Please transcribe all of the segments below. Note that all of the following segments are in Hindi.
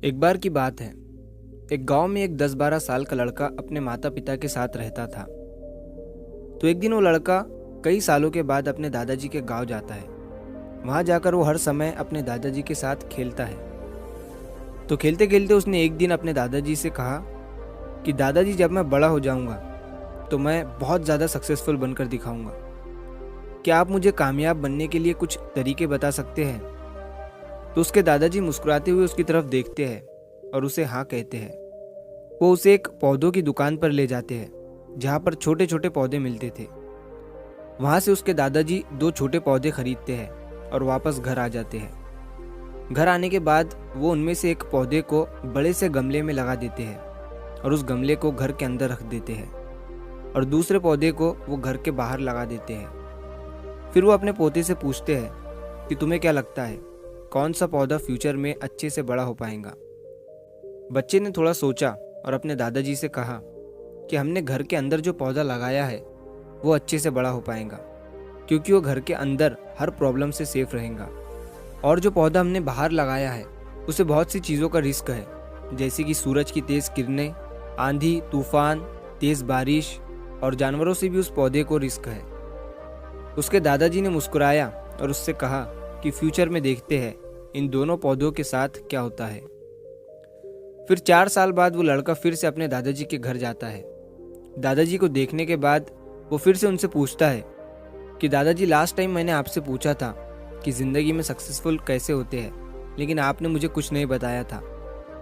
एक बार की बात है। एक गांव में एक 10-12 साल का लड़का अपने माता पिता के साथ रहता था। तो एक दिन वो लड़का कई सालों के बाद अपने दादाजी के गांव जाता है। वहां जाकर वो हर समय अपने दादाजी के साथ खेलता है। तो खेलते खेलते उसने एक दिन अपने दादाजी से कहा कि दादाजी, जब मैं बड़ा हो जाऊंगा तो मैं बहुत ज़्यादा सक्सेसफुल बनकर दिखाऊंगा। क्या आप मुझे कामयाब बनने के लिए कुछ तरीके बता सकते हैं? तो उसके दादाजी मुस्कुराते हुए उसकी तरफ देखते हैं और उसे हाँ कहते हैं। वो उसे एक पौधों की दुकान पर ले जाते हैं जहाँ पर छोटे छोटे पौधे मिलते थे। वहाँ से उसके दादाजी 2 छोटे पौधे खरीदते हैं और वापस घर आ जाते हैं। घर आने के बाद वो उनमें से एक पौधे को बड़े से गमले में लगा देते हैं और उस गमले को घर के अंदर रख देते हैं और दूसरे पौधे को वो घर के बाहर लगा देते हैं। फिर वो अपने पोते से पूछते हैं कि तुम्हें क्या लगता है, कौन सा पौधा फ्यूचर में अच्छे से बड़ा हो पाएगा? बच्चे ने थोड़ा सोचा और अपने दादाजी से कहा कि हमने घर के अंदर जो पौधा लगाया है वो अच्छे से बड़ा हो पाएगा, क्योंकि वो घर के अंदर हर प्रॉब्लम से सेफ रहेगा। और जो पौधा हमने बाहर लगाया है उसे बहुत सी चीज़ों का रिस्क है, जैसे कि सूरज की तेज़ किरणें, आंधी तूफान, तेज़ बारिश और जानवरों से भी उस पौधे को रिस्क है। उसके दादाजी ने मुस्कुराया और उससे कहा कि फ्यूचर में देखते हैं इन दोनों पौधों के साथ क्या होता है। फिर 4 साल बाद वो लड़का फिर से अपने दादाजी के घर जाता है। दादाजी को देखने के बाद वो फिर से उनसे पूछता है कि दादाजी, लास्ट टाइम मैंने आपसे पूछा था कि ज़िंदगी में सक्सेसफुल कैसे होते हैं, लेकिन आपने मुझे कुछ नहीं बताया था,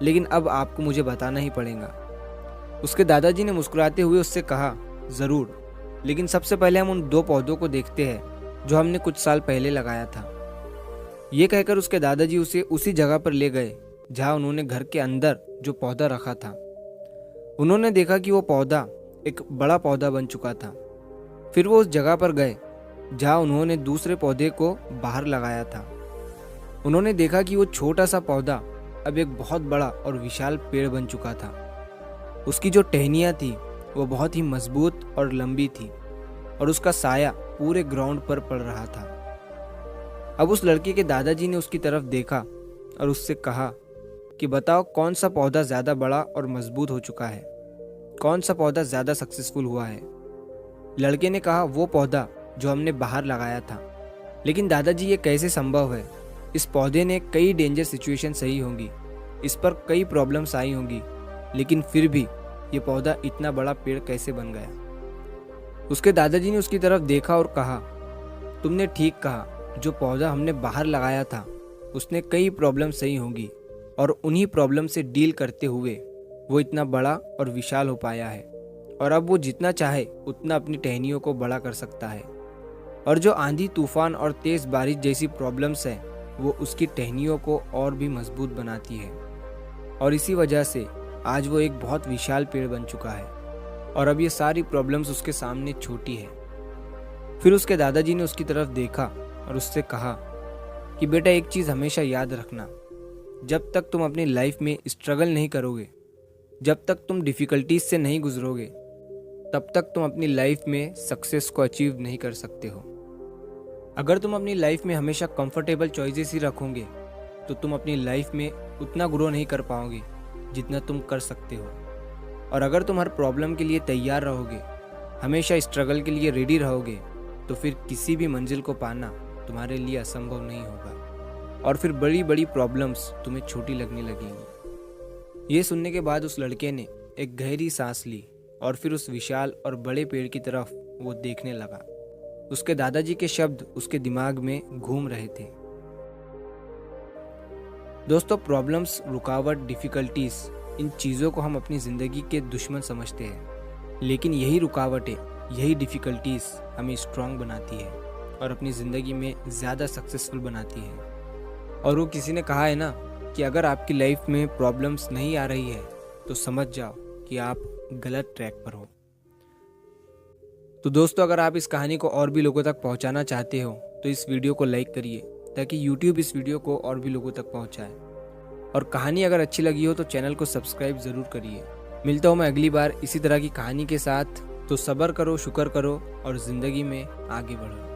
लेकिन अब आपको मुझे बताना ही पड़ेगा। उसके दादाजी ने मुस्कुराते हुए उससे कहा, ज़रूर, लेकिन सबसे पहले हम उन 2 पौधों को देखते हैं जो हमने कुछ साल पहले लगाया था। ये कहकर उसके दादाजी उसे उसी जगह पर ले गए जहाँ उन्होंने घर के अंदर जो पौधा रखा था। उन्होंने देखा कि वो पौधा एक बड़ा पौधा बन चुका था। फिर वो उस जगह पर गए जहाँ उन्होंने दूसरे पौधे को बाहर लगाया था। उन्होंने देखा कि वो छोटा सा पौधा अब एक बहुत बड़ा और विशाल पेड़ बन चुका था। उसकी जो टहनियाँ थी वो बहुत ही मजबूत और लंबी थी और उसका साया पूरे ग्राउंड पर पड़ रहा था। अब उस लड़के के दादाजी ने उसकी तरफ देखा और उससे कहा कि बताओ, कौन सा पौधा ज़्यादा बड़ा और मजबूत हो चुका है, कौन सा पौधा ज़्यादा सक्सेसफुल हुआ है? लड़के ने कहा, वो पौधा जो हमने बाहर लगाया था। लेकिन दादाजी, ये कैसे संभव है? इस पौधे ने कई डेंजर सिचुएशन सही होंगी, इस पर कई प्रॉब्लम्स आई होंगी, लेकिन फिर भी ये पौधा इतना बड़ा पेड़ कैसे बन गया? उसके दादाजी ने उसकी तरफ देखा और कहा, तुमने ठीक कहा, जो पौधा हमने बाहर लगाया था उसने कई प्रॉब्लम सही होंगी और उन्हीं प्रॉब्लम से डील करते हुए वो इतना बड़ा और विशाल हो पाया है और अब वो जितना चाहे उतना अपनी टहनियों को बड़ा कर सकता है। और जो आंधी तूफान और तेज़ बारिश जैसी प्रॉब्लम्स हैं वो उसकी टहनियों को और भी मजबूत बनाती है और इसी वजह से आज वो एक बहुत विशाल पेड़ बन चुका है और अब ये सारी प्रॉब्लम्स उसके सामने छोटी है। फिर उसके दादाजी ने उसकी तरफ देखा और उससे कहा कि बेटा, एक चीज़ हमेशा याद रखना, जब तक तुम अपनी लाइफ में स्ट्रगल नहीं करोगे, जब तक तुम डिफ़िकल्टीज से नहीं गुजरोगे, तब तक तुम अपनी लाइफ में सक्सेस को अचीव नहीं कर सकते हो। अगर तुम अपनी लाइफ में हमेशा कंफर्टेबल चॉइसेस ही रखोगे तो तुम अपनी लाइफ में उतना ग्रो नहीं कर पाओगे जितना तुम कर सकते हो। और अगर तुम हर प्रॉब्लम के लिए तैयार रहोगे, हमेशा स्ट्रगल के लिए रेडी रहोगे, तो फिर किसी भी मंजिल को पाना तुम्हारे लिए असंभव नहीं होगा और फिर बड़ी बड़ी प्रॉब्लम्स तुम्हें छोटी लगने लगेंगी। ये सुनने के बाद उस लड़के ने एक गहरी सांस ली और फिर उस विशाल और बड़े पेड़ की तरफ वो देखने लगा। उसके दादाजी के शब्द उसके दिमाग में घूम रहे थे। दोस्तों, प्रॉब्लम्स, रुकावट, डिफ़िकल्टीज, इन चीज़ों को हम अपनी ज़िंदगी के दुश्मन समझते हैं, लेकिन यही रुकावटें, यही डिफ़िकल्टीज हमें स्ट्रांग बनाती है और अपनी ज़िंदगी में ज़्यादा सक्सेसफुल बनाती है। और वो किसी ने कहा है ना कि अगर आपकी लाइफ में प्रॉब्लम्स नहीं आ रही है तो समझ जाओ कि आप गलत ट्रैक पर हो। तो दोस्तों, अगर आप इस कहानी को और भी लोगों तक पहुंचाना चाहते हो तो इस वीडियो को लाइक करिए ताकि YouTube इस वीडियो को और भी लोगों तक पहुंचाए। और कहानी अगर अच्छी लगी हो तो चैनल को सब्सक्राइब ज़रूर करिए। मिलता हूँ मैं अगली बार इसी तरह की कहानी के साथ। तो सब्र करो, शुक्र करो और ज़िंदगी में आगे बढ़ो।